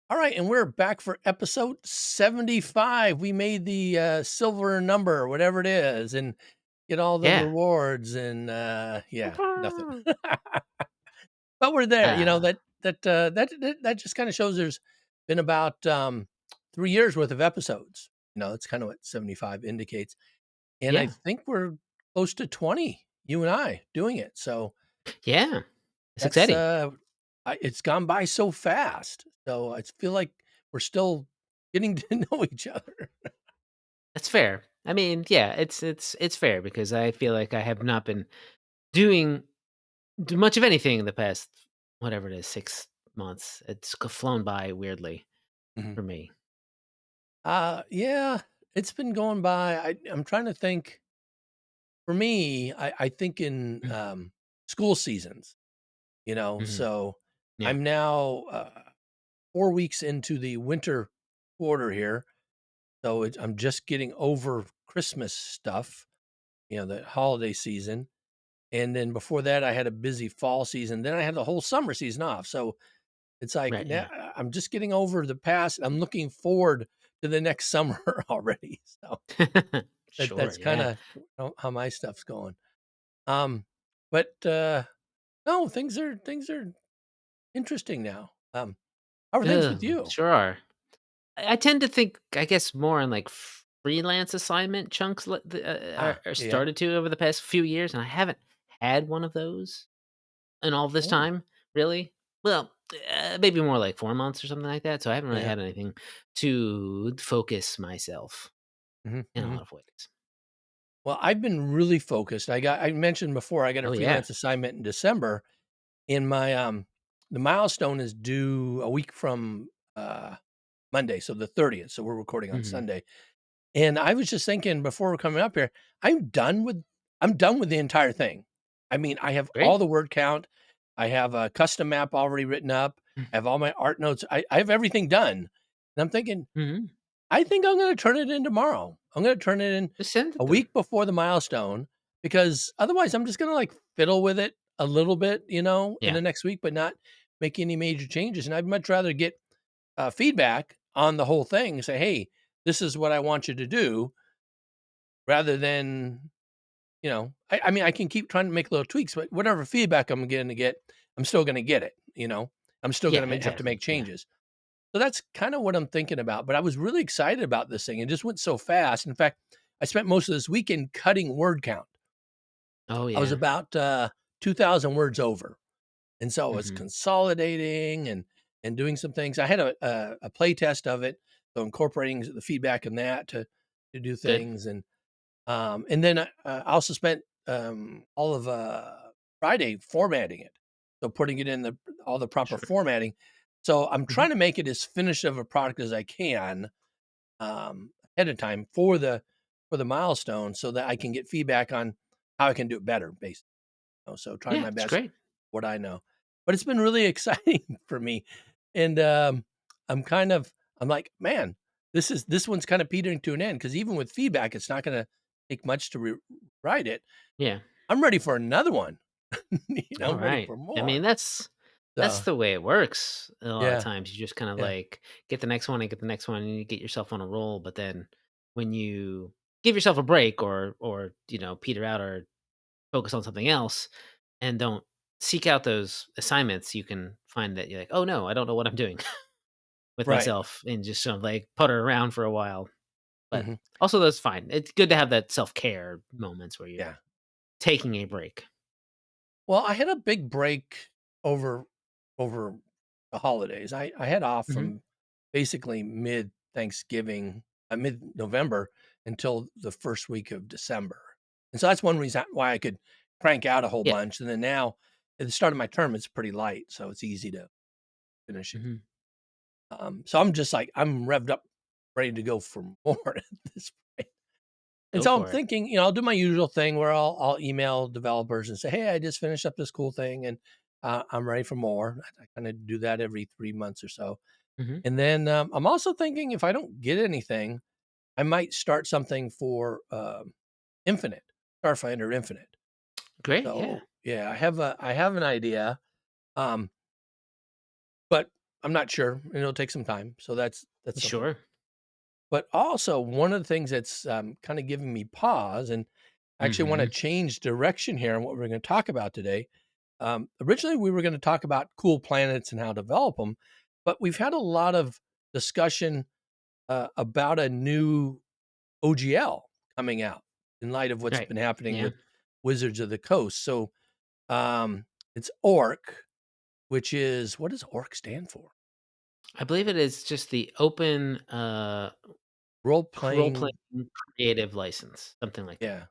All right, and we're back for episode 75. We made the silver number, whatever it is, and get all the Yeah. rewards and yeah, nothing. But we're there. Uh, That just kind of shows there's been about 3 years worth of episodes. That's kind of what 75 indicates. And I yeah. think we're close to 20, you and I doing it. So Yeah. It's that's exciting. it's gone by so fast. So I feel like we're still getting to know each other. That's fair. I mean, yeah, it's fair because I feel like I have not been doing much of anything in the past, whatever it is, 6 months. It's flown by weirdly Mhm. for me. Yeah, it's been going by. I'm trying to think. For me, I think in school seasons, Mhm. so Yeah. I'm now 4 weeks into the winter quarter here. So I'm just getting over Christmas stuff, the holiday season. And then before that, I had a busy fall season. Then I had the whole summer season off. So it's like Right, now yeah. I'm just getting over the past. I'm looking forward to the next summer already. So Sure, that's kind yeah. of how my stuff's going. Um, but no, things are interesting now. How are things with you? Sure are. I tend to think, I guess, more on, like, freelance assignment chunks are Yeah. started to over the past few years, and I haven't had one of those in all this Oh, time, really. Well, maybe more like 4 months or something like that, so I haven't really yeah. had anything to focus myself Hmm, in a hmm. lot of ways. Well, I've been really focused. I mentioned before I got a Oh, yeah. freelance assignment in December, and my the milestone is due a week from Monday, so the 30th. So we're recording on Mhm. Sunday. And I was just thinking before we're coming up here, I'm done with I'm done with the entire thing. I mean, I have all Great. the word count. I have a custom map already written up. I have all my art notes. I have everything done. And I'm thinking, Mhm. I think I'm going to turn it in tomorrow. I'm going to turn it in Just send a it then. week before the milestone because otherwise I'm just going to like fiddle with it a little bit, in Yeah. the next week, but not make any major changes. And I'd much rather get feedback on the whole thing and say, hey, this is what I want you to do rather than, I mean, I can keep trying to make little tweaks, but whatever feedback I'm going to get, I'm still going to get it. I'm still Yeah, going to have to exactly. make Yeah. changes. So that's kind of what I'm thinking about. But I was really excited about this thing. It just went so fast. In fact, I spent most of this weekend cutting word count. Oh, I was yeah. about 2,000 words over. And so I was Mhm. consolidating and doing some things. I had a play test of it, so incorporating the feedback in that to do Good. things. And then I also spent all of Friday formatting it, so putting it in all the proper Sure. formatting. So I'm Mhm. trying to make it as finished of a product as I can ahead of time for the milestone, so that I can get feedback on how I can do it better. Basically, so trying Yeah, my it's best great. what I know, but it's been really exciting for me, and I'm like, man, this one's kind of petering to an end because even with feedback, it's not going to take much to write it. Yeah. I'm ready for another one. I'm ready Alright. for I more. mean, that's So the way it works a lot of yeah, times. You just kinda, yeah, like, get the next one and get the next one, and you get yourself on a roll, but then when you give yourself a break or peter out or focus on something else and don't seek out those assignments, you can find that you're like, "Oh, no, I don't know what I'm doing with right. myself," and just sort of, like, putter around for a while. But Hmm. also that's fine. It's good to have that self-care moments where you're Yeah. taking a break. Well, I had a big break over over the holidays. I had off Mhm. from basically mid Thanksgiving, mid November until the first week of December, and so that's one reason why I could crank out a whole Yeah. bunch. And then now, at the start of my term, it's pretty light, so it's easy to finish it. Mhm. So I'm just like I'm revved up, ready to go for more at this point. And Go so I'm for it. thinking, I'll do my usual thing where I'll email developers and say, "Hey, I just finished up this cool thing, and I'm ready for more." I kind of do that every 3 months or so. Mhm. And then I'm also thinking if I don't get anything, I might start something for Infinite, Starfinder Infinite. Great, yeah. So yeah, I have an idea, um, but I'm not sure, and it'll take some time. So that's something. Sure. But also, one of the things that's kind of giving me pause, and I actually want to Mhm. change direction here on what we're going to talk about today. Originally, we were going to talk about cool planets and how to develop them, but we've had a lot of discussion about a new OGL coming out in light of what's Right. been happening Yeah. with Wizards of the Coast. So it's ORC, which is, what does ORC stand for? I believe it is just the open, Role role-playing playing. creative license, something like that. Yeah.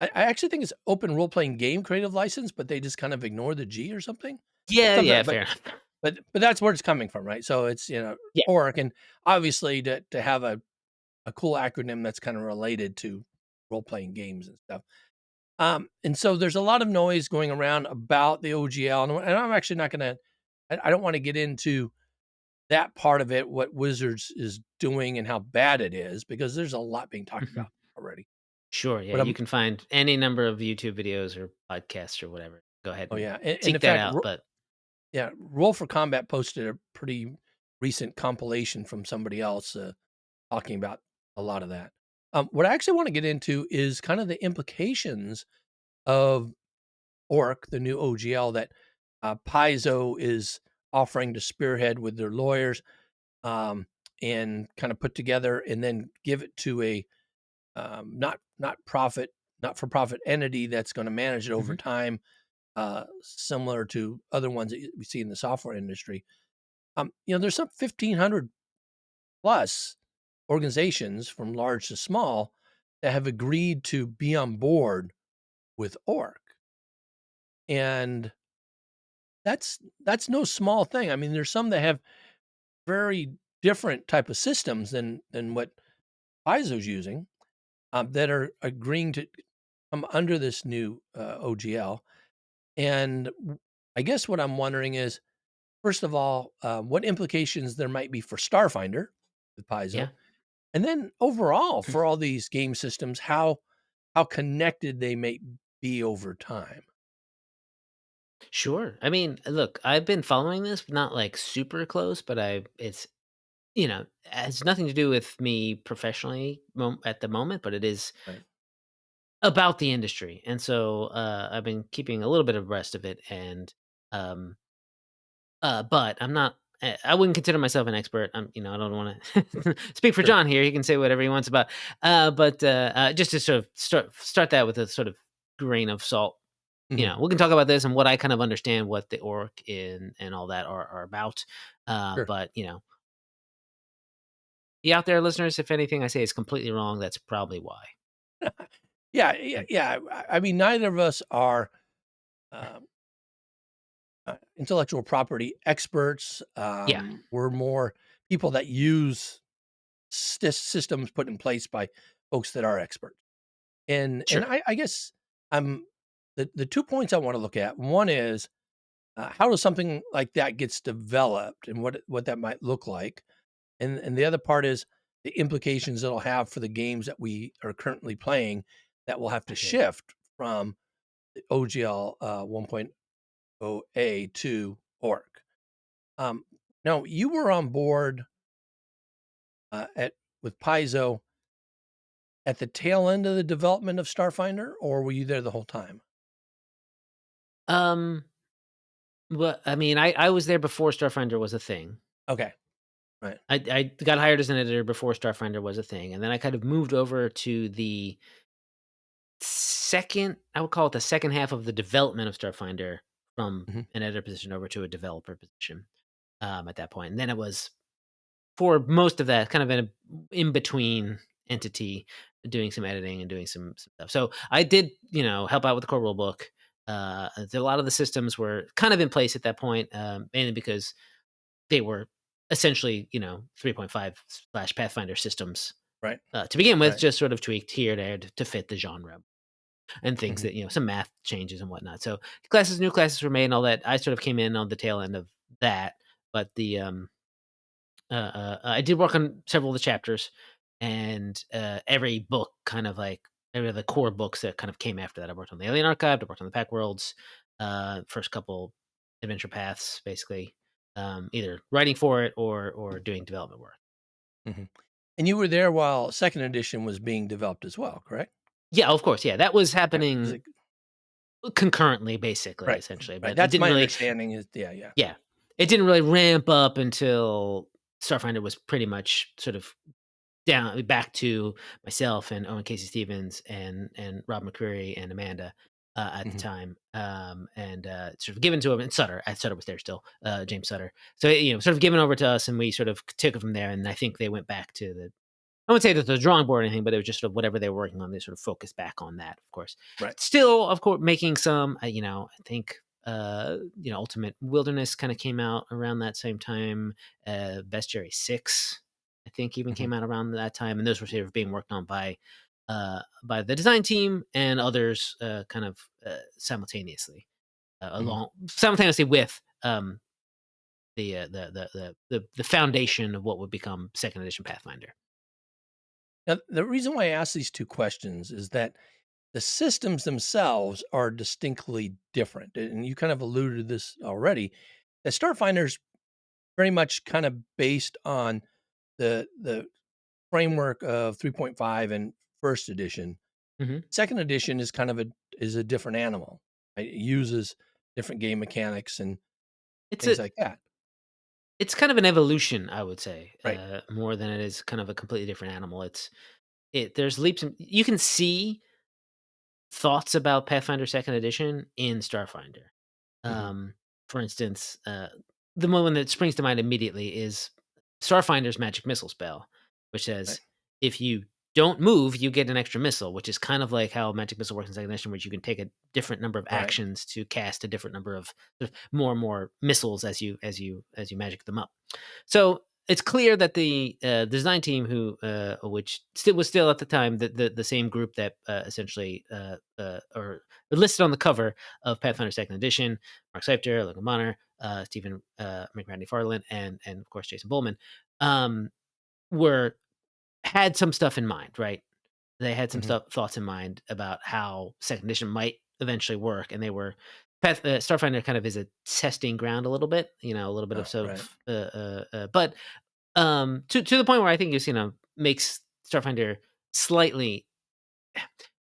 I actually think it's open role playing game creative license, but they just kind of ignore the G or something. Yeah, Something, yeah, fair enough. but that's where it's coming from, right? So it's, Yeah. ORC, and obviously to have a cool acronym that's kind of related to role playing games and stuff. And so there's a lot of noise going around about the OGL, and I'm actually not going to. I don't want to get into that part of it, what Wizards is doing and how bad it is, because there's a lot being talked Mhm. about already. Sure, yeah, But you I'm, can find any number of YouTube videos or podcasts or whatever. Go ahead oh and yeah, and in seek that fact, out, but yeah, Roll for Combat posted a pretty recent compilation from somebody else talking about a lot of that. What I actually want to get into is kind of the implications of ORC, the new OGL that Paizo is offering to spearhead with their lawyers, um, and kind of put together and then give it to a not for profit entity that's going to manage it over Mhm. time, similar to other ones that we see in the software industry. There's some 1,500 plus organizations from large to small that have agreed to be on board with ORC, and that's no small thing. I mean, there's some that have very different type of systems than what Paizo's using, that are agreeing to come under this new OGL. And I guess what I'm wondering is, first of all, what implications there might be for Starfinder with Paizo, Yeah. and then overall for all these game systems, how connected they may be over time. Sure. I mean, look, I've been following this, not, like, super close, but it's, has nothing to do with me professionally at the moment, but it is Right. about the industry, and so, I've been keeping a little bit abreast of it, and, um, but I'm not I wouldn't consider myself an expert. I don't wanna speak for Sure. John here, he can say whatever he wants about but, just to sort of start that with a sort of grain of salt. Hmm. We can talk about this and what I kind of understand what the orc and all that are about, Sure. but, you out there, listeners, if anything I say is completely wrong, that's probably why. Yeah, yeah, Mm. yeah. I mean, neither of us are um, intellectual property experts. Yeah, We're more people that use systems put in place by folks that are experts. And sure. I guess I'm the 2 points I wanna look at. One is, how does something like that gets developed and what that might look like? And the other part is the implications it'll have for the games that we are currently playing that will have to Okay. shift from the OGL, 1.0A to ORC. Um, Now you were on board, at with Paizo at the tail end of the development of Starfinder, or were you there the whole time? Um, but, I mean, I was there before Starfinder was a thing. Okay, right. I got hired as an editor before Starfinder was a thing, and then I kind of moved over to the second I would call it the second half of the development of Starfinder from Mhm. an editor position over to a developer position, at that point, and then it was for most of that kind of an in between entity doing some editing and doing some stuff. So I did, help out with the core rule book. A lot of the systems were kind of in place at that point, mainly because they were essentially, 3.5 slash Pathfinder systems Right, to begin with, right. just sort of tweaked here and there to fit the genre and things Mhm. that, some math changes and whatnot. So new classes were made and all that. I sort of came in on the tail end of that, but I did work on several of the chapters, and every book, kind of like every of the core books that kind of came after that. I worked on the Alien Archive, I worked on the Pack Worlds, first couple adventure paths, basically. either writing for it or doing development work. Mhm. And you were there while 2nd edition was being developed as well, correct? Yeah, of course, yeah, that was Yeah, is happening it concurrently, basically, right, essentially, right, but it that's didn't my really. understanding is yeah. Yeah. It didn't really ramp up until Starfinder was pretty much sort of down back to myself and Owen Casey Stevens and Rob McCreary and Amanda, at the Mhm, time, and, sort of given to him and Sutter. Sutter was there still, James Sutter. So, sort of given over to us, and we sort of took it from there, and I think they went back to the I wouldn't say that the drawing board or anything, but it was just sort of whatever they were working on, they sort of focused back on that, of course. right, Still, of course, making some, I think, Ultimate Wilderness kind of came out around that same time. Bestiary 6, I think, even mhm, came out around that time. And those were sort of being worked on by the design team and others, kind of, mhm. simultaneously with, the foundation of what would become second edition Pathfinder. Now, the reason why I ask these 2 questions is that the systems themselves are distinctly different, and you kind of alluded to this already, that Starfinder's very much kind of based on the framework of 3.5 and 1st edition. Hmm. 2nd edition is kind of a different animal. It uses different game mechanics and It's a things like that. It's kind of an evolution, I would say, Right. more than it is kind of a completely different animal. There's leaps and you can see thoughts about Pathfinder Second Edition in Starfinder. Mhm. Um, for instance, the one that springs to mind immediately is Starfinder's magic missile spell, which Right. says if you don't move, you get an extra missile, which is kind of like how magic missile works in Second Edition, where you can take a different number of Right. actions to cast a different number of sort of more and more missiles as you magic them up. So it's clear that the design team, which still was still at the time the same group that essentially or listed on the cover of Pathfinder Second Edition, Mark Seifter, Logan Bonner, Stephen McRadney Farland, and of course Jason Bullman, um, were had some stuff in mind, right? They had some Mhm. thoughts in mind about how Second Edition might eventually work, and they were Starfinder kind of is a testing ground a little bit, a little bit of Oh, sort right. of, but to the point where I think it's, makes Starfinder slightly.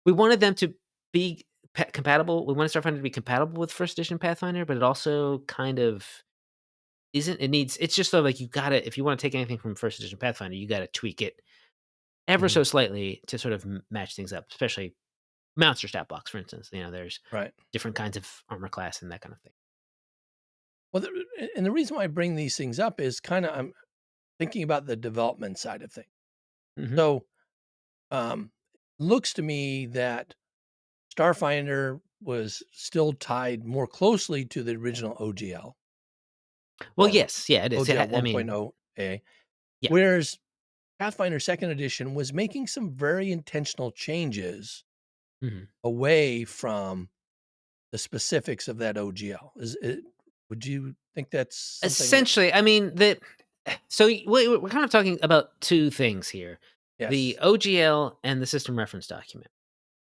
We wanted them to be compatible. We wanted Starfinder to be compatible with first edition Pathfinder, but it also kind of isn't. It's just sort of like you gotta if you want to take anything from first edition Pathfinder, you gotta tweak it ever Mhm. so slightly to sort of match things up, especially monster stat blocks, for instance. There's Right. different kinds of armor class and that kind of thing. Well, the reason why I bring these things up is kinda I'm thinking about the development side of things. Hmm. So, um, looks to me that Starfinder was still tied more closely to the original OGL Well, or yes, yeah, it is. OGL I mean, 1.0A, yeah. whereas Pathfinder 2nd edition was making some very intentional changes Mhm. away from the specifics of that OGL. Would you think that's something that Essentially, I mean, so we're kind of talking about two things here: the yes. OGL and the system reference document.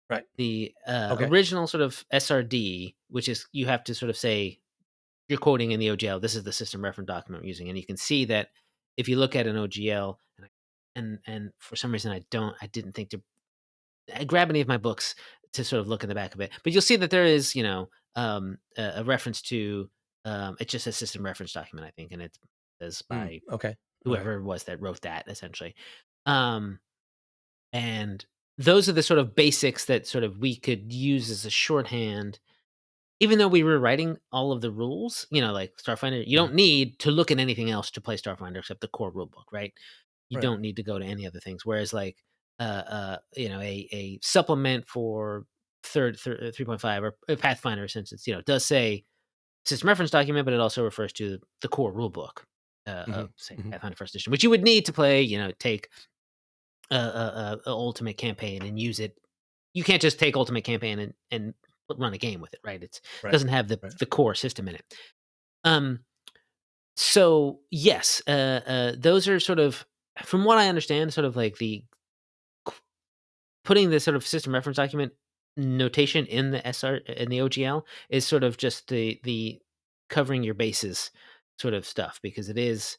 Right. The Okay. original sort of SRD, which is you have to sort of say you're quoting in the OGL. This is the system reference document we're using, and you can see that if you look at an OGL, and for some reason I didn't think to grab any of my books to sort of look in the back of it, but you'll see that there is a reference to it's just a system reference document, I think, and it says Mm, by okay. Alright. whoever it was that wrote that essentially. Um, and those are the sort of basics that sort of we could use as a shorthand. Even though we were writing all of the rules, like Starfinder, you Mhm. don't need to look at anything else to play Starfinder except the core rule book, right? You Right. don't need to go to any other things. Whereas, like, a supplement for 3.5 or Pathfinder, since it's does say system reference document, but it also refers to the core rule book of Mhm. say Mhm. Pathfinder First Edition, which you would need to play. Take a ultimate campaign and use it. You can't just take ultimate campaign and run a game with it, right? It Right. doesn't have the Right. the core system in it. Um, so yes, those are sort of, from what I understand, sort of like the putting the sort of system reference document notation in the OGL is sort of just the covering your bases sort of stuff because it is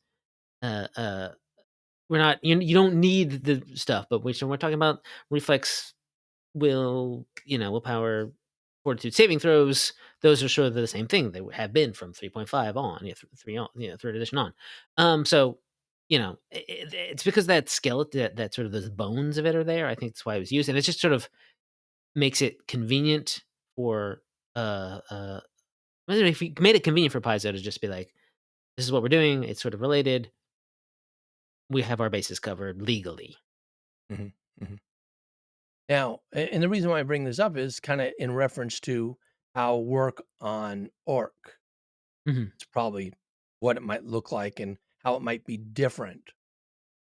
uh, uh, we're not you don't need the stuff, but which when we're talking about reflex willpower, fortitude saving throws, those are sort of the same thing. They have been from 3.5 on, 3 on, third edition on. So, it's because that skeleton, that sort of those bones of it are there. I think that's why it was used, and it just sort of makes it convenient for if you made it convenient for Paizo to just be like, this is what we're doing. It's sort of related. We have our bases covered legally. Mhm, mhm. Now, and the reason why I bring this up is kinda in reference to how work on ORC Mhm. is probably what it might look like and how it might be different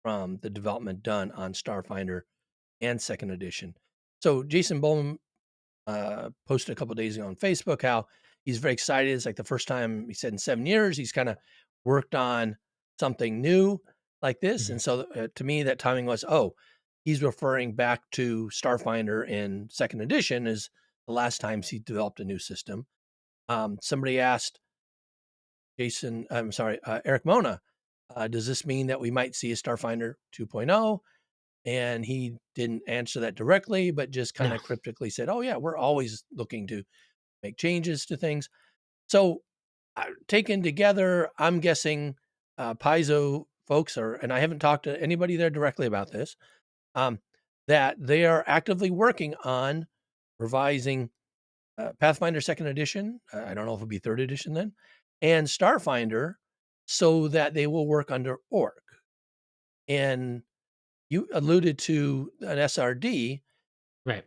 from the development done on Starfinder and 2nd edition. So, Jason Bowman posted a couple days ago on Facebook how he's very excited. It's like the first time he said in 7 years he's kind of worked on something new like this. Mhm. And so to me, that timing was, oh, he's referring back to Starfinder in 2nd edition as the last times he developed a new system. Somebody asked Eric Mona, does this mean that we might see a Starfinder 2.0? And he didn't answer that directly, but just kind No. of cryptically said, oh, yeah, we're always looking to make changes to things. So, taken together, I'm guessing Paizo folks are, and I haven't talked to anybody there directly about this, um, that they are actively working on revising Pathfinder 2nd edition. I don't know if it'll be 3rd edition then, and Starfinder so that they will work under ORC. And you alluded to an SRD. Right.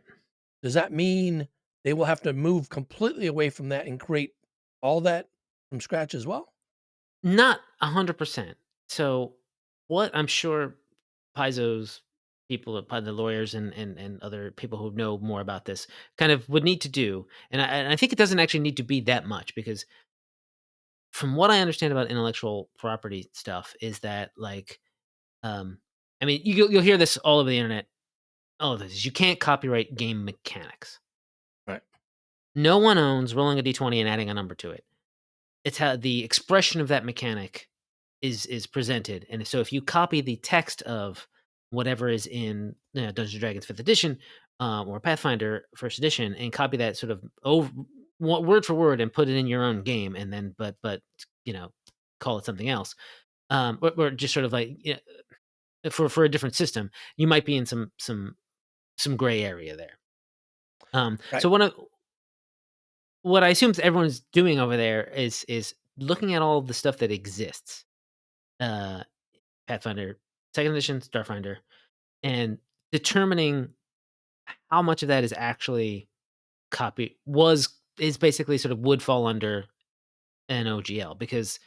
Does that mean they will have to move completely away from that and create all that from scratch as well? Not 100%. So, what I'm sure Paizo's people, the lawyers and other people who know more about this kind of would need to do, and I think it doesn't actually need to be that much because from what I understand about intellectual property stuff is that like, um, I mean, you'll hear this all over the internet. All of this is you can't copyright game mechanics. Right. No one owns rolling a d20 and adding a number to it. It's how the expression of that mechanic is presented, and so if you copy the text of whatever is in Dungeons& and Dragons 5th edition, or Pathfinder 1st edition, and copy that sort of word for word and put it in your own game, and then but, you know, call it something else, or just sort of like, for a different system, you might be in some gray area there. Right. So what I assume everyone's doing over there is looking at all of the stuff that exists, uh, Pathfinder 2nd edition, Starfinder, and determining how much of that is actually copy was is basically sort of would fall under an OGL because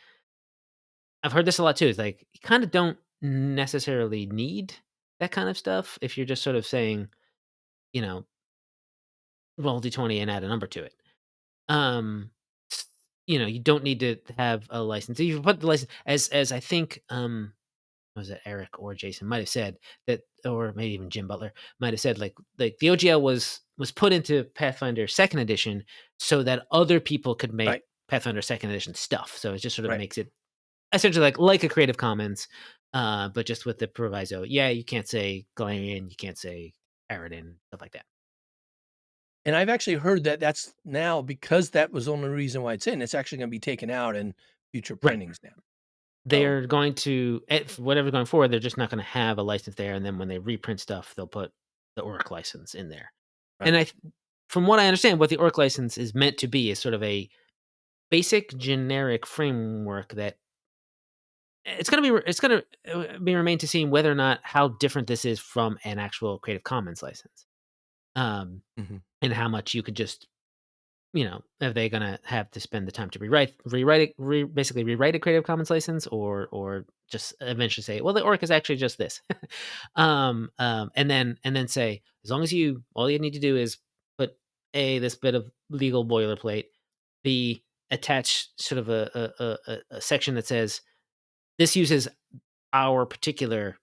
I've heard this a lot too. It's like you kind of don't necessarily need that kind of stuff if you're just sort of saying, you know, roll d20 and add a number to it. Um, you don't need to have a license. You put the license as I think was it Eric or Jason might have said that, or maybe even Jim Butler might have said like the OGL was put into Pathfinder 2nd edition so that other people could make Right. Pathfinder 2nd edition stuff. So it just sort of Right. makes it essentially like a Creative Commons, but just with the proviso. Yeah, you can't say Galarian, you can't say Aridin, stuff like that. And I've actually heard that that's now because that was the only reason why it's in, it's actually gonna be taken out in future Right. printings now. So, They're going to whatever going forward, they're just not gonna have a license there, and then when they reprint stuff, they'll put the ORC license in there. right. And from what I understand, what the ORC license is meant to be is sort of a basic generic framework that it's gonna be remain to see whether or not how different this is from an actual Creative Commons license, um, Mhm. and how much you could just are they gonna have to spend the time to rewrite it, basically rewrite a Creative Commons license, or just eventually say, well, the orc is actually just this, and then say, as long as all you need to do is put this bit of legal boilerplate, b attach sort of a section that says this uses our particular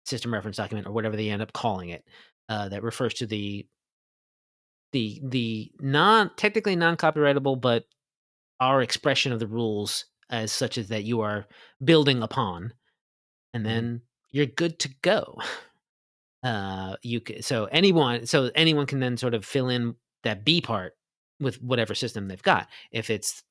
system reference document or whatever they end up calling it, that refers to the non technically non copyrightable, but our expression of the rules as such as that you are building upon, and Mhm. then you're good to go. So anyone can then sort of fill in that B part with whatever system they've got. If it's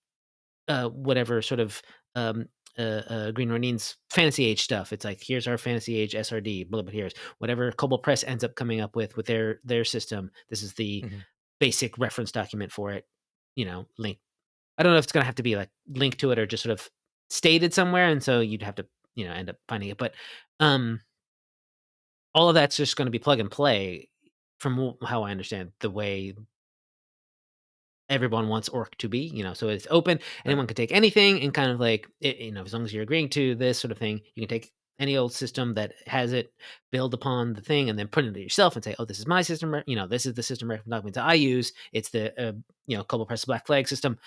whatever sort of um, Green Ronin's Fantasy Age stuff. It's like here's our Fantasy Age SRD. Blah blah. Here's whatever Cobalt Press ends up coming up with their system. This is the Mhm. basic reference document for it. Link. I don't know if it's gonna have to be like linked to it or just sort of stated somewhere, and so you'd have to end up finding it. But um, all of that's just going to be plug and play from how I understand the way everyone wants orc to be, so it's open. Right. Anyone can take anything and kind of like, as long as you're agreeing to this sort of thing, you can take any old system that has it, build upon the thing, and then put it into yourself and say, oh, this is my system. This is the system reference document that I use. It's the, Global Press Black Flag system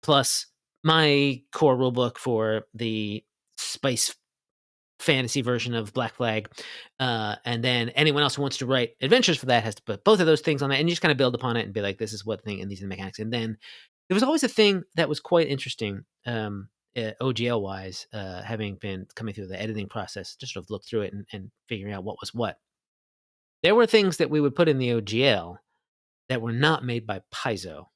plus my core rulebook for the Spice fantasy version of Black Flag. And then anyone else who wants to write adventures for that has to put both of those things on that, and you just kind of build upon it and be like, this is what thing, and these are the mechanics. And then there was always a thing that was quite interesting, OGL wise, having been coming through the editing process, just sort of look through it and figuring out what was what. There were things that we would put in the OGL that were not made by Paizo.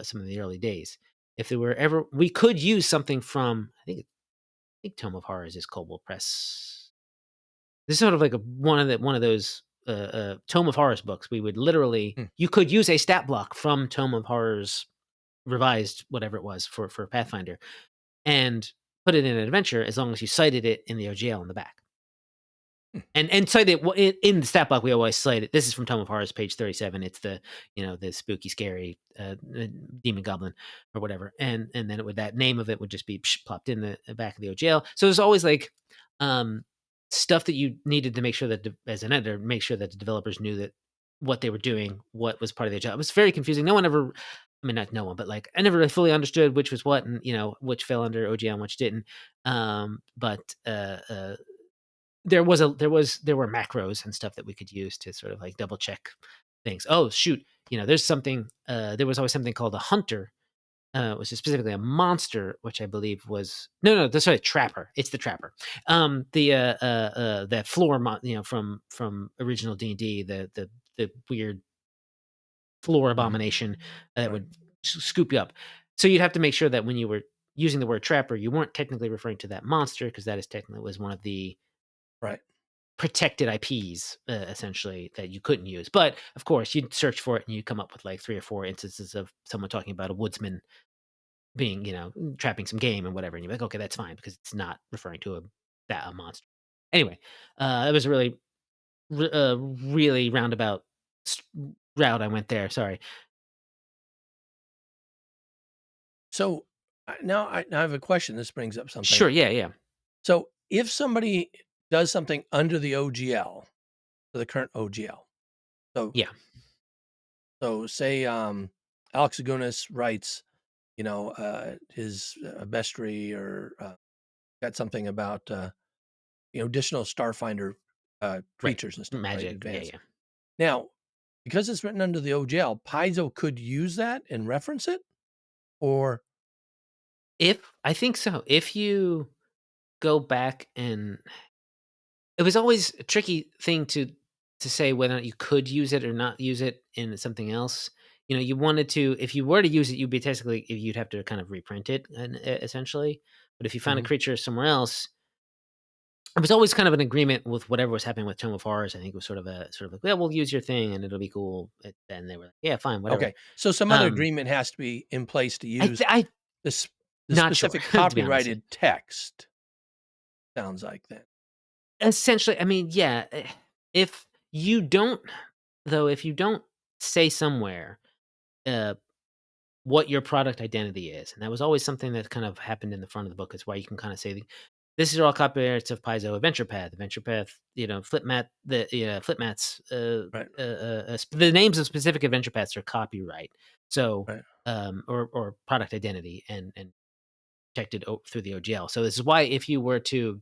Some of the early days. If there were ever, we could use something from, I think Tome of Horrors is Cobalt Press. This is sort of like one of those Tome of Horrors books. We would literally, Hmm. you could use a stat block from Tome of Horrors revised, whatever it was for Pathfinder, and put it in an adventure as long as you cited it in the OGL in the back. And cite it in the stat block. We always cite it. This is from Tome of Horrors, page 37. It's the spooky, scary demon goblin or whatever, and then that name of it would just be plopped in the back of the OGL. So there's always like um, stuff that you needed to make sure that as an editor, make sure that the developers knew that what they were doing, what was part of their job. It was very confusing. No one ever, I mean, not no one, but like I never really fully understood which was what, and which fell under OGL and which didn't. But there were macros and stuff that we could use to sort of like double check things. Oh shoot, there's something. There was always something called a hunter, which is specifically a monster, which I believe was no, that's right, trapper. It's the trapper. That floor, from original D&D, the weird floor Mhm. abomination that Right. would scoop you up. So you'd have to make sure that when you were using the word trapper, you weren't technically referring to that monster because that is technically was one of the Right. protected IPs, essentially, that you couldn't use. But of course, you'd search for it and you'd come up with like 3 or 4 instances of someone talking about a woodsman being, trapping some game and whatever. And you're like, okay, that's fine because it's not referring to a monster. Anyway, that was a really roundabout s- route I went there. Sorry. So, now I have a question. This brings up something. Sure. Yeah. Yeah. So, if somebody does something under the OGL, so the current OGL, so Yeah. say, Alex Agunas writes, his, bestiary or, got something about, additional Starfinder, Right. creatures and stuff, right? Magic. Yeah. Advanced. Yeah. Now, because it's written under the OGL, Paizo could use that and reference it? Or If I think so. If you go back and it was always a tricky thing to say whether or not you could use it or not use it in something else. You wanted to, if you were to use it, you'd have to kind of reprint it, and essentially. But if you found a Mhm. creature somewhere else, it was always kind of an agreement with whatever was happening with Tome of Horrors. I think it was sort of like, yeah, we'll use your thing and it'll be cool. And they were like, yeah, fine, whatever. Okay, so some other Um, agreement has to be in place to I, use th- I this the not sure specific to be honest. copyrighted text, sounds like then. Essentially, I mean, yeah. If you don't, though, if you don't say somewhere, uh, what your product identity is. And that was always something that kind of happened in the front of the book. Is why you can kind of say, this is all copyrights of Paizo Adventure Path, Flipmat, Flipmats, Right, the names of specific adventure paths are copyright. So, right. or product identity and protected through the OGL. So this is why if you were to,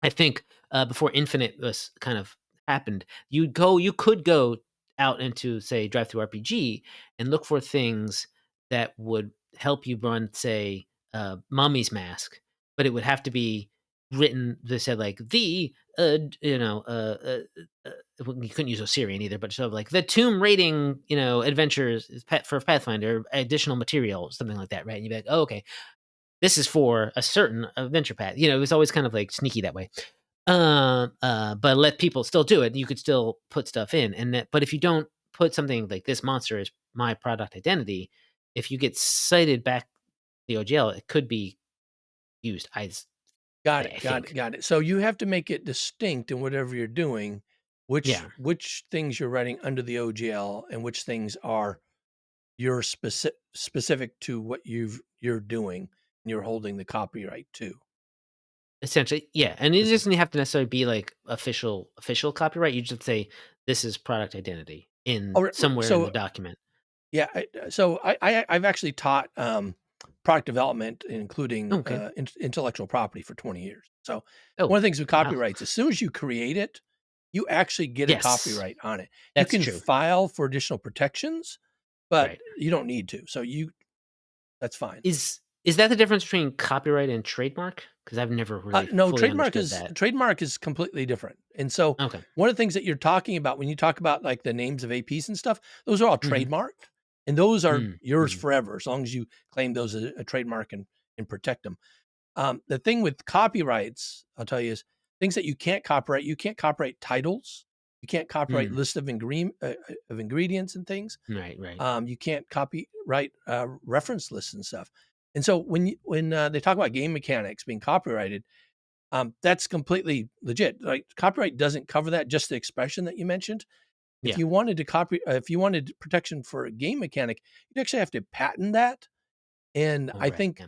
I think, before Infinite was kind of happened, you could go out into, say, Drive Through RPG and look for things that would help you run, say, mummy's mask, but it would have to be written. They said like the you couldn't use Osirian either, but sort of like the tomb raiding, adventures for Pathfinder, additional material, something like that, right? And you'd be like, oh, okay, this is for a certain adventure path. It was always kind of like sneaky that way. But let people still do it. You could still put stuff in, but if you don't put something like this monster is my product identity, if you get cited back the OGL, it could be used. Got I it, got it, think. got it. So you have to make it distinct in whatever you're doing, Yeah, which things you're writing under the OGL and which things are your specific to what you're doing and you're holding the copyright to. essentially, yeah, and it This is doesn't have to necessarily be like official copyright. You just say this is product identity in oh, somewhere in the so document. yeah, I've actually taught product development, including Okay. intellectual property, for 20 years. So one Oh, of the things with wow. copyrights, as soon as you create it, you actually get a Yes, copyright on it. You that's can true. file for additional protections, but Right. you don't need to. So that's fine. Is that the difference between copyright and trademark? Because I've never really No, fully understood that. trademark is completely different. And so Okay. one of the things that you're talking about when you talk about like the names of APs and stuff, those are all Mhm. trademarked, and those are Mm, yours mhm. forever as long as you claim those as a trademark and protect them. The thing with copyrights, I'll tell you, is things that you can't copyright. You can't copyright titles. You can't copyright Mm. list of ingredients and things. Right, right. You can't copyright reference lists and stuff. And so when they talk about game mechanics being copyrighted, that's completely legit. Like copyright doesn't cover that, just the expression that you mentioned. Yeah. If you wanted protection for a game mechanic, you'd actually have to patent that. And Oh, I right, think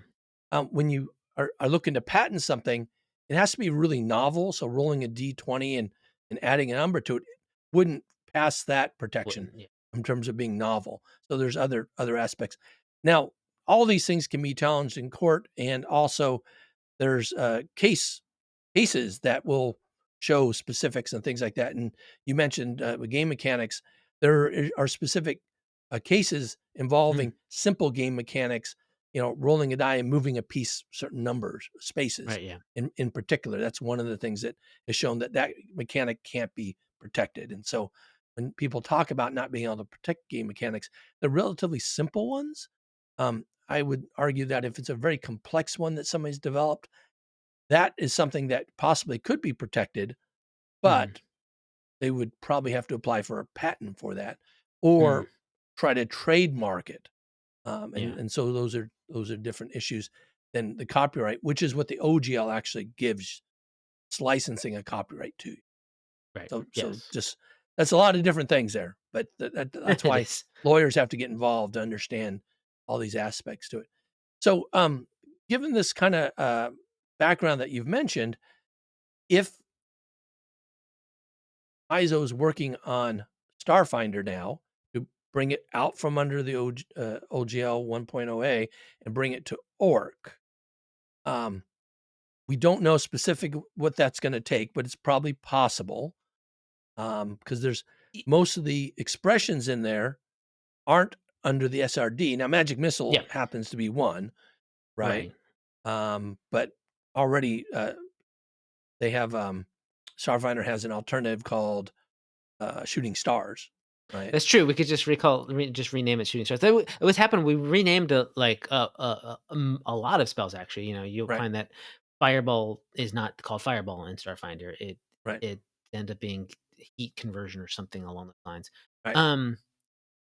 yeah. when you are looking to patent something, it has to be really novel. So rolling a d20 and adding a number to it wouldn't pass that protection Wouldn't yeah. in terms of being novel. So there's other aspects. Now, all these things can be challenged in court, and also there's cases that will show specifics and things like that. And you mentioned with game mechanics, are specific cases Mm. involving simple game mechanics. Rolling a die and moving a piece, certain numbers, spaces. Right, yeah. In particular, that's one of the things that has shown that mechanic can't be protected. And so, when people talk about not being able to protect game mechanics, the relatively simple ones, I would argue that if it's a very complex one that somebody's developed, that is something that possibly could be protected, Mhm. but they would probably have to apply for a patent for that Mm. or try to trademark it. Yeah. And so those are different issues than the copyright, which is what the OGL actually gives. It's licensing a copyright to you. Right. So Yes. just that's a lot of different things there, but that's It why is. lawyers have to get involved to understand all these aspects to it. So, given this kind of background that you've mentioned, if ISO is working on Starfinder now to bring it out from under the OGL 1.0A and bring it to ORC. Um, we don't know specific what that's going to take, but it's probably possible because there's Y most of the expressions in there aren't under the SRD. Now, Magic Missile Yeah. happens to be one, right? Right. But already they have Starfinder has an alternative called Shooting Stars, right? That's true. We could just just rename it Shooting Stars. It was happened. We renamed a lot of spells. Actually, you'll Right, find that Fireball is not called Fireball in Starfinder. right, It ends up being heat conversion or something along those lines. right. Um.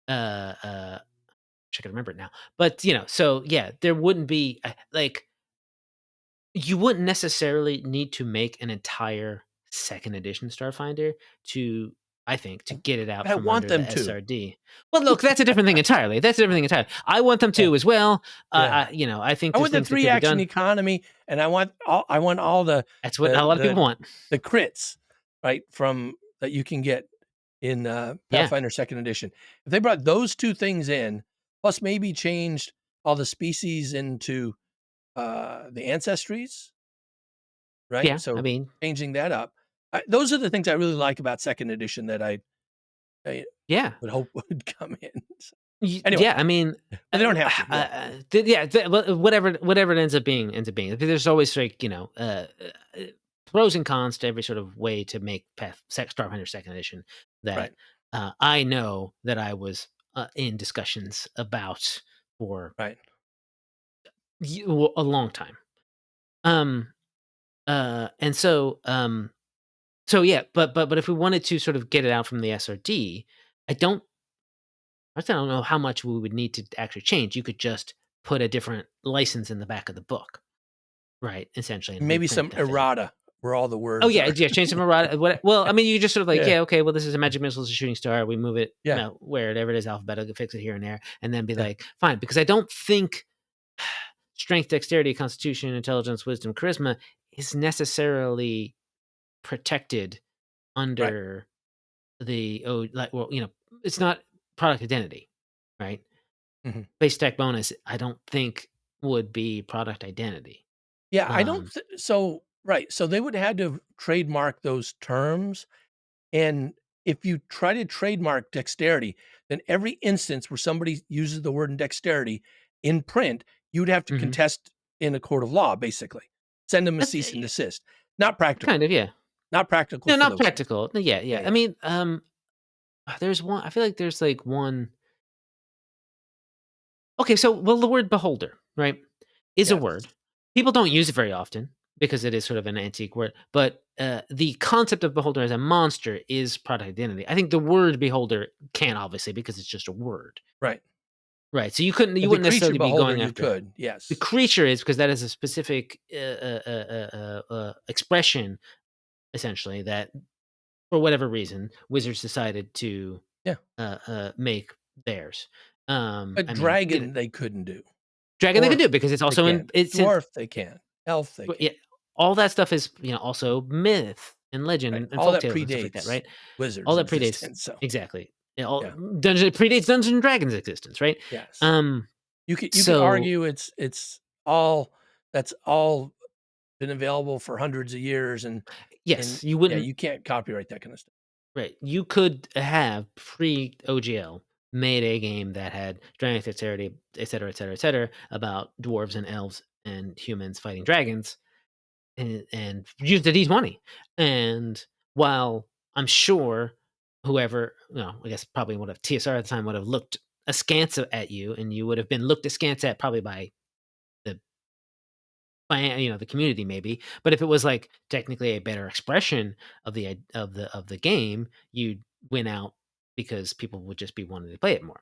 Wish I could remember it now. But so yeah, there wouldn't be like you wouldn't necessarily need to make an entire second edition Starfinder to, I think, to get it out But I from want under the them to. SRD. Well, look, that's a different thing entirely. That's a different thing entirely. I want them Yeah, to as well. yeah. I think I there's want the things that three could be action done. economy, and I want all That's what a the lot of people the want. the crits, right, from that you can get in Yeah, Pathfinder Second Edition. If they brought those two things in, plus maybe changed all the species into the ancestries, right? yeah. I So mean, changing that up. Those are the things I really like about Second Edition that I yeah. would hope would come in. Anyway, Yeah, I mean, but they don't have to. Yeah, yeah, whatever it ends up being. There's always like uh, pros and cons to every sort of way to make Starfinder Second Edition that right, I know that I was in discussions about for right. a long time. Um, and so so yeah, but if we wanted to sort of get it out from the SRD, I don't I don't know how much we would need to actually change. You could just put a different license in the back of the book, right? Essentially, and Maybe reprint some the thing. errata where all the Oh words yeah, are. yeah. Change some errata. Well, I mean, you just sort of like, Yeah, yeah, okay. Well, this is a magic missile, it's a shooting star. We move it, yeah, wherever it is, alphabetical, fix it here and there, and then be yeah. like, fine. Because I don't think strength, dexterity, constitution, intelligence, wisdom, charisma is necessarily protected Right. under like, well, it's not product identity, right? Mhm. Base tech bonus, I don't think would be product identity. Yeah, I don't Um, so right, so they would have to trademark those terms, and if you try to trademark dexterity, then every instance where somebody uses the word dexterity in print, you'd have to mhm. contest in a court of law, basically. Send them a cease and Yeah, desist. Not kind practical. of, yeah. Not practical No, for not those things. practical. No, yeah, Yeah, yeah. I yeah. mean, there's one. I feel like there's like one. Okay, so well, the word beholder, right, is a Yes. word. People don't use it very often because it is sort of an antique word. But the concept of beholder as a monster is product identity. I think the word beholder can obviously because it's just a word, Right. right? So you But the wouldn't creature necessarily be beholder, going you after could, the yes. creature is because that is a specific expression essentially that for whatever reason wizards decided to Yeah. make theirs. But I mean, dragon, they couldn't do. dragon they can Orc, do because it's they also in can. it's in Dwarf, they can. Elf, they can. yeah, all that stuff is also myth and legend Right. and All folk that tales and stuff like that, predates right? All Wizards' that predates existence, so, exactly. All yeah. dungeon it predates Dungeons and Dragons existence, right? Yes. Um, You could so argue it's all that's all been available for hundreds of years, and yes, you yeah, wouldn't you can't copyright that kinda stuff. right. You could have pre OGL made a game that had dragon dexterity, et cetera, et cetera, et cetera, about dwarves and elves and humans fighting dragons, and used the D20. And while I'm sure whoever, I guess probably would have TSR at the time would have looked askance at you, and you would have been looked askance at probably the the community maybe. But if it was like technically a better expression of the game, you'd win out because people would just be wanting to play it more.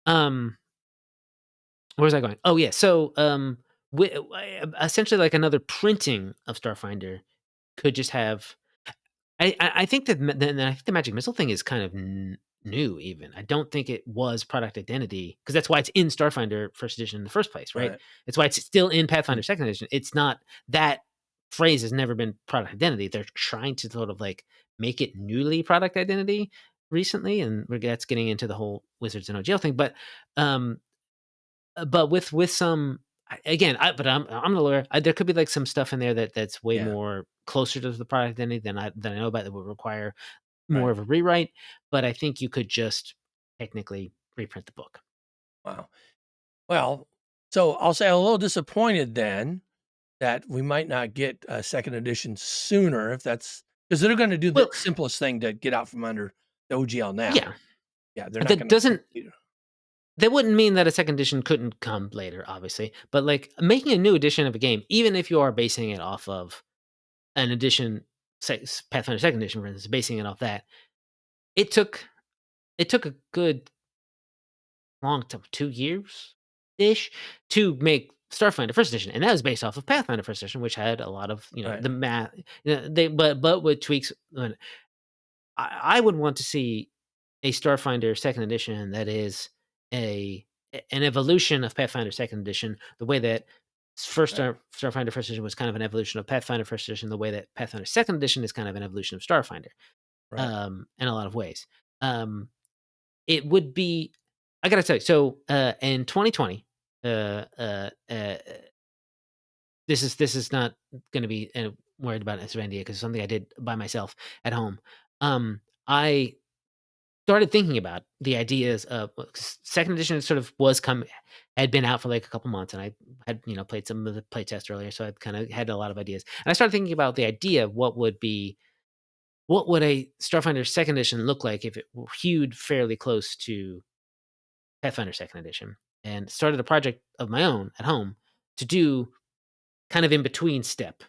Um, where was I going? Oh yeah, so essentially like another printing of Starfinder could just have I think that I think the magic missile thing is kind of new. Even I don't think it was product identity because that's why it's in Starfinder First Edition in the first place, right? Right. It's why it's still in Pathfinder Mm, Second Edition. It's not that phrase has never been product identity. They're trying to sort of like make it newly product identity recently, and that's getting into the whole Wizards and OGL thing. Um, but with some again, but I'm the lawyer. There could be like some stuff in there that's way yeah, more closer to the product identity than I know about that would require more right. of a rewrite. But I think you could just technically reprint the book. Wow. Well, so I'll say I'm a little disappointed then that we might not get a second edition sooner if that's because 'cause they're gonna do the Well, simplest thing to get out from under the OGL yeah, now. Yeah, they're not that gonna doesn't you know, that wouldn't mean that a second edition couldn't come later, obviously. But like making a new edition of a game, even if you are basing it off of an edition, say Pathfinder Second Edition, for instance, basing it off that, it took it took a good long time, 2 years ish, to make Starfinder First Edition, and that was based off of Pathfinder First Edition, which had a lot of right, the math. They but with tweaks. I would want to see a Starfinder Second Edition that is a an evolution of Pathfinder Second Edition, the way that right, Starfinder First Edition was kind of an evolution of Pathfinder First Edition, the way that Pathfinder Second Edition is kind of an evolution of Starfinder, right, in a lot of ways. Um, it would be I gotta tell you, so, in 2020, uh, uh, uh, this is not gonna be, worried about an idea because it's something I did by myself at home. I started thinking about the ideas of 'cause 2nd edition sort of had been out for, like, a couple months, and I had, played some of the playtest earlier, so I kinda had a lot of ideas. And I started thinking about the idea of what would a Starfinder 2nd edition look like if it were hewed fairly close to Pathfinder 2nd edition, and started a project of my own at home to do kind of in between step,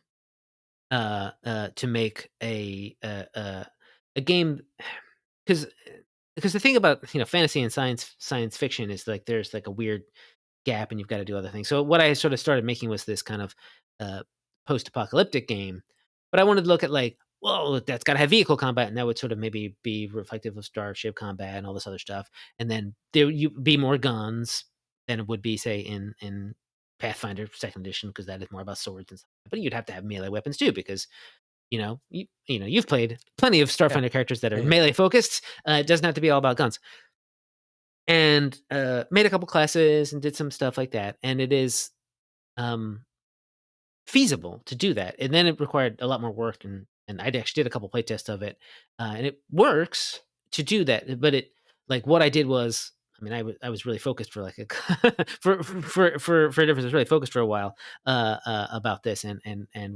to make a game. Because the thing about, fantasy and science fiction is, like, there's, like, a weird gap, and you've gotta do other things. So what I sort of started making was this kind of, uh, post-apocalyptic game, but I wanted to look at, like, well, that's gotta have vehicle combat, and that would sort of maybe be reflective of starship combat and all this other stuff, and then there you be more guns than it would be, say, in Pathfinder 2nd edition, because that is more about swords and stuff, but you'd have to have melee weapons too, because you've played plenty of Yeah. Starfinder characters that are Yeah. melee focused. It doesn't have to be all about guns. And made a couple classes and did some stuff like that. And it is um, feasible to do that. And then it required a lot more work, and I actually did a couple playtests of it, and it works to do that. But it like what I did was, I mean, I was really focused for like a for a difference. I was really focused for a while about this, and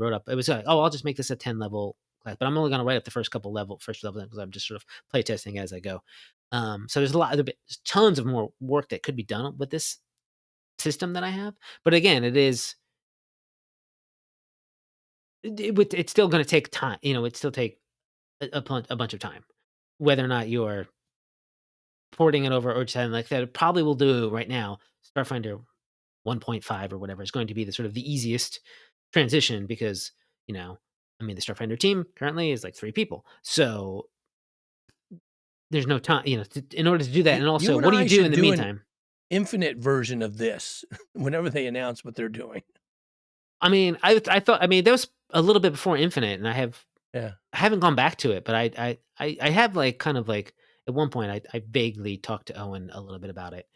wrote up. It was like, oh, I'll just make this a 10 level class, but I'm only going to write up the first level because I'm just sort of playtesting as I go. So there's tons of more work that could be done with this system that I have. But again, it's still gonna take time, it'd still take a bunch of time. Whether or not you're porting it over or just something like that, it probably will do right now. Starfinder 1.5 or whatever is going to be the sort of the easiest transition because, you know, I mean, the Starfinder team currently is like 3 people. So, there's no time, in order to do that, You and you also, and what do you I do in should the do an meantime? infinite version of this whenever they announce what they're doing. I mean, I thought, I mean, there was a little bit before Infinite, and Yeah. I haven't gone back to it, but I have, like, kind of, like at one point, I vaguely talked to Owen a little bit about it,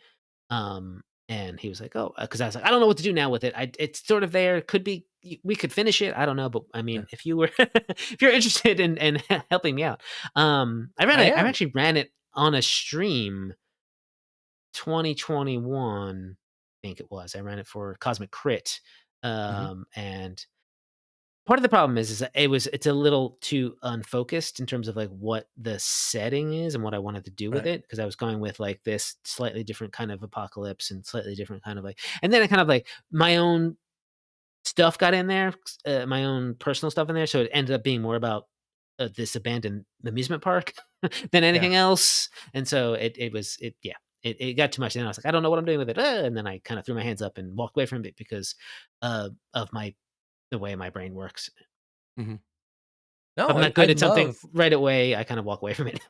and he was like, "Oh," because I was like, "I don't know what to do now with it. It's sort of there. Could be we could finish it. I don't know, but I Yeah. mean, if you were if you're interested in helping me out, I I am. actually ran it on a stream 2021, I think it was. I ran it for Cosmic Crit, Mhm. and part of the problem is that it's a little too unfocused in terms of, like, what the setting is and what I wanted to do with Right. it, because I was going with, like, this slightly different kind of apocalypse and slightly different kind of, like, and then I kind of, like, my own stuff got in there, my own personal stuff in there, so it ended up being more about, this abandoned amusement park than Yeah. anything else, and so it got too much, and I was like, "I don't know what I'm doing with it," and then I kinda threw my hands up and walked away from it because, of the way my brain works. Mhm. If No, I'm not I good at something love right away, I kind of walk away from it.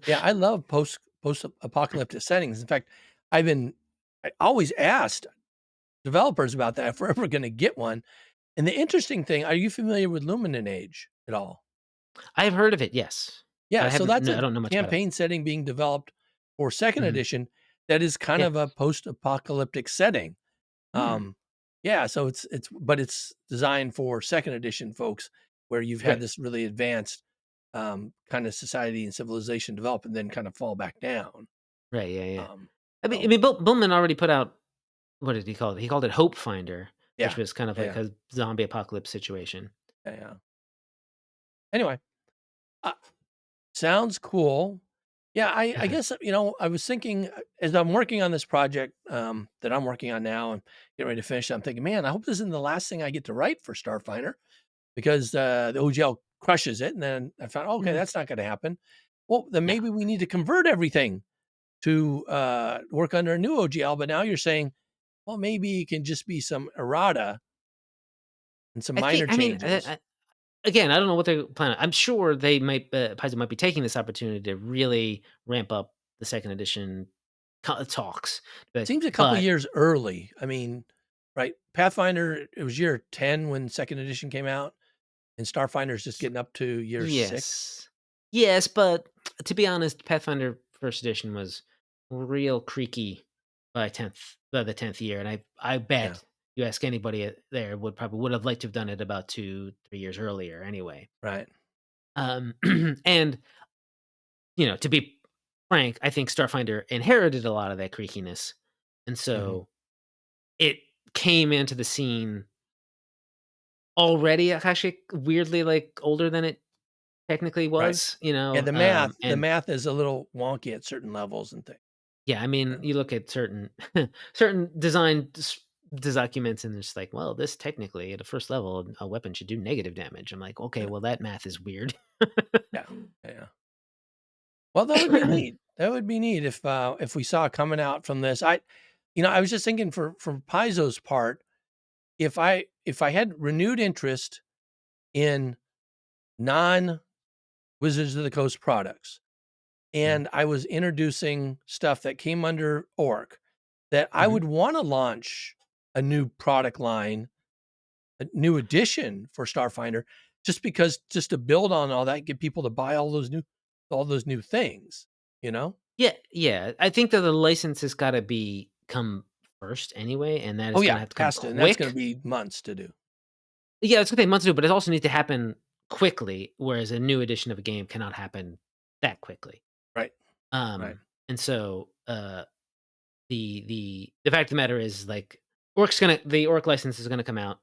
yeah, I love post-apocalyptic settings. In fact, I always asked developers about that if we're ever gonna get one. And the interesting thing, are you familiar with Luminant Age at all? I have heard of it, yes, but Yeah, so that's I a don't know much about it. campaign setting being developed for 2nd Mhm. edition that is kind Yeah. of a post-apocalyptic setting. Mm. Um, yeah, so it's designed for 2nd edition folks where you've had Right. this really advanced, kind of society and civilization develop and then kind of fall back down. Right, yeah, yeah. Um, I so mean, Billman already put out, what did he call it? He called it Hope Finder, which yeah, was kind of yeah, like yeah, a zombie apocalypse situation. yeah, yeah. Anyway, uh, sounds cool. Yeah, I guess, I was thinking as I'm working on this project, that I'm working on now and getting ready to finish, I'm thinking, man, I hope this isn't the last thing I get to write for Starfinder because the OGL crushes it. And then I found, okay, Mm. that's not going to happen. Well, then Yeah. maybe we need to convert everything to work under a new OGL. But now you're saying, well, maybe it can just be some errata and some minor I mean, changes. again, I don't know what they're planning. I'm sure Paizo might be taking this opportunity to really ramp up the 2nd edition talks, Seems a couple but years early. I mean, right? Pathfinder, it was year 10 when 2nd edition came out, and Starfinder's just getting up to year 6. yes. Yes, but to be honest, Pathfinder First Edition was real creaky by the 10th year, and I Yeah, bet you ask anybody there would have liked to have done it about 2, 3 years earlier anyway. right. Um, and, to be frank, I think Starfinder inherited a lot of that creakiness, and Mhm. so it came into the scene already actually weirdly, like, older than it technically Right. was, Yeah, the and math is a little wonky at certain levels and things. yeah, I mean, Yeah, you look at certain certain design documents, and it's like, well, this technically at a first level, a weapon should do negative damage. I'm like, okay, yeah, well, that math is weird. yeah, yeah. Well, that would be neat. That would be neat if we saw coming out from this. I was just thinking for Paizo's part, if I had renewed interest in non Wizards of the Coast products, Mhm, and I was introducing stuff that came under ORC, that I mhm. would want to launch a new product line, a new edition for Starfinder, just because just to build on all that, get people to buy all those new things, you know? Yeah, yeah. I think that the license has got to be come first anyway, and that Oh is going yeah, to have to come has to, and that's going to quick. be months to do. Yeah, it's going to take months to do, but it also needs to happen quickly. Whereas a new edition of a game cannot happen that quickly. Right, right, And so the fact of the matter is, like, the Orc license is gonna come out,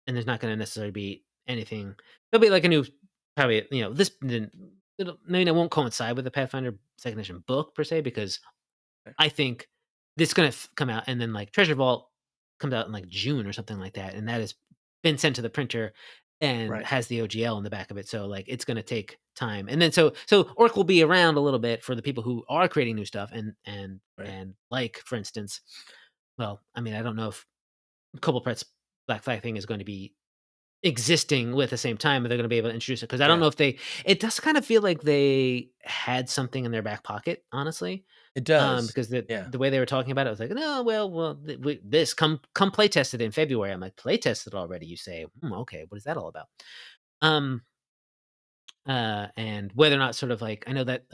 and there's not gonna necessarily be anything. There'll be like a new, probably, this didn't, it won't coincide with the Pathfinder second edition book per se, because right, I think this is gonna come out, and then like Treasure Vault comes out in like June or something like that, and that has been sent to the printer and right, has the OGL in the back of it. So like it's gonna take time, and then so Orc will be around a little bit for the people who are creating new stuff, right. and like, for instance, well, I mean, I don't know if Cobalt Pret's Black Flag thing is going to be existing with the same time, but they're gonna be able to introduce it, because I don't Yeah, know if they. It does kind of feel like they had something in their back pocket, honestly, it does. because Yeah, the way they were talking about it, I was like, "No, well, this come play test it in February." I'm like, "Play tested already?" You say, okay, what is that all about?" Um, and whether or not, sort of like, I know that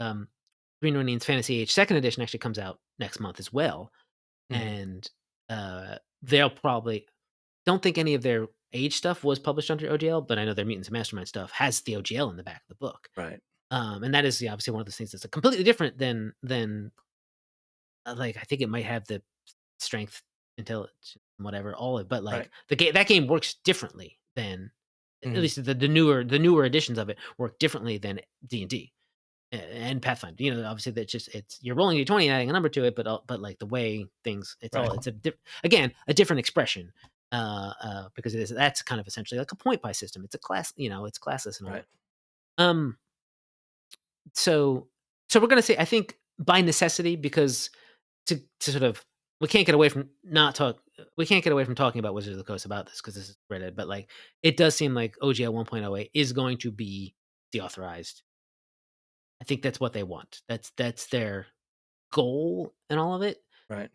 Green Ronin's Fantasy Age Second Edition actually comes out next month as well, mhm, and they'll probably, don't think any of their age stuff was published under OGL, but I know their Mutants and Mastermind stuff has the OGL in the back of the book. right, And that is, yeah, obviously one of those things that's completely different than like, I think it might have the strength, intelligence, whatever, all of, but right, like that game works differently than, at mhm, least the newer editions of it work differently than D&D and Pathfinder. Obviously that's just, it's, you're rolling a 20, adding a number to it, but like the way things, right, it's again a different expression. Because that's kind of essentially like a point buy system. It's a class, it's classless and all right. that. Um, so we're gonna say, I think, by necessity, because to sort of, we can't get away from not talk we can't get away from talking about Wizards of the Coast about this, because this is Reddit, but like, it does seem like OGL 1.08 is going to be deauthorized. I think that's what they want. That's their goal and all of it. Right.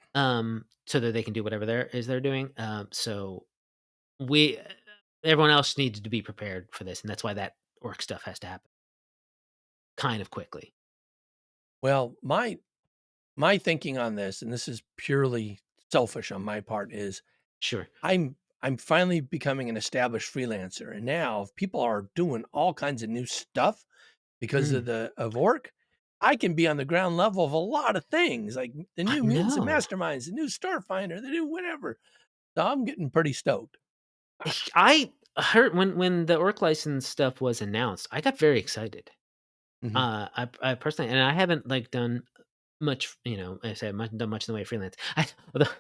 So that they can do whatever they're doing. So we everyone else needed to be prepared for this, and that's why that orc stuff has to happen kind of quickly. Well, my thinking on this, and this is purely selfish on my part, is Sure. I'm finally becoming an established freelancer, and now if people are doing all kinds of new stuff because Mm, of Orc, I can be on the ground level of a lot of things, like the I new Mutants and know. Masterminds, the new Starfinder, the new whatever. So I'm getting pretty stoked. I heard when the orc license stuff was announced, I got very excited. Mhm. I personally, and I haven't like done much, I said, done much in the way of freelance. Although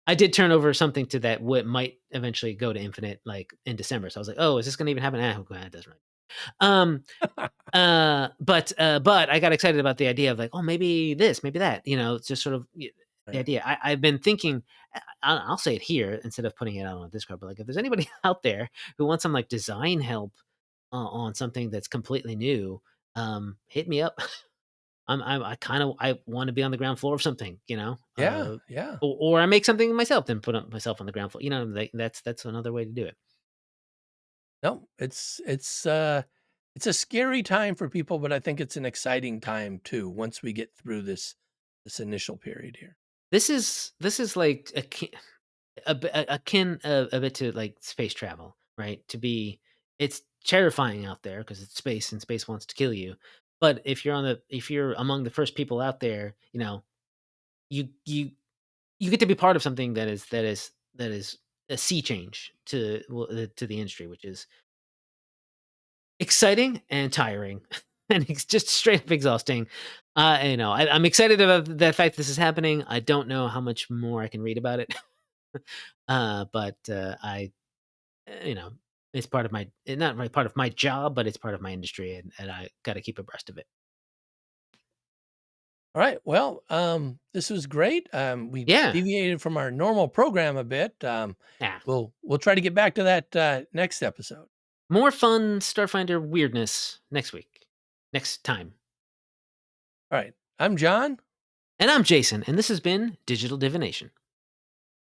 I did turn over something to that what might eventually go to Infinite like in December. So I was like, oh, is this going to even happen? Okay, it doesn't. Um, but I got excited about the idea of like, oh, maybe this, maybe that. It's just sort of the Right. idea. I've been thinking. I'll say it here instead of putting it out on Discord. But like, if there's anybody out there who wants some like design help on something that's completely new, hit me up. I kind of, I want to be on the ground floor of something, Yeah, yeah. or I make something myself, then put myself on the ground floor. Like, that's another way to do it. No, it's a scary time for people, but I think it's an exciting time too once we get through this initial period here. This is like akin a bit to like space travel, right? It's terrifying out there because it's space, and space wants to kill you. But if you're among the first people out there, you know, you you you get to be part of something that is a sea change to the industry, which is exciting and tiring, and it's just straight up exhausting. I'm excited about the fact this is happening. I don't know how much more I can read about it, but you know, it's part of my not really part of my job, but it's part of my industry, and I got to keep abreast of it. All right. Well, this was great. We Yeah, deviated from our normal program a bit. yeah. We'll try to get back to that next episode. More fun Starfinder weirdness next week, next time. All right. I'm John. And I'm Jason, and this has been Digital Divination.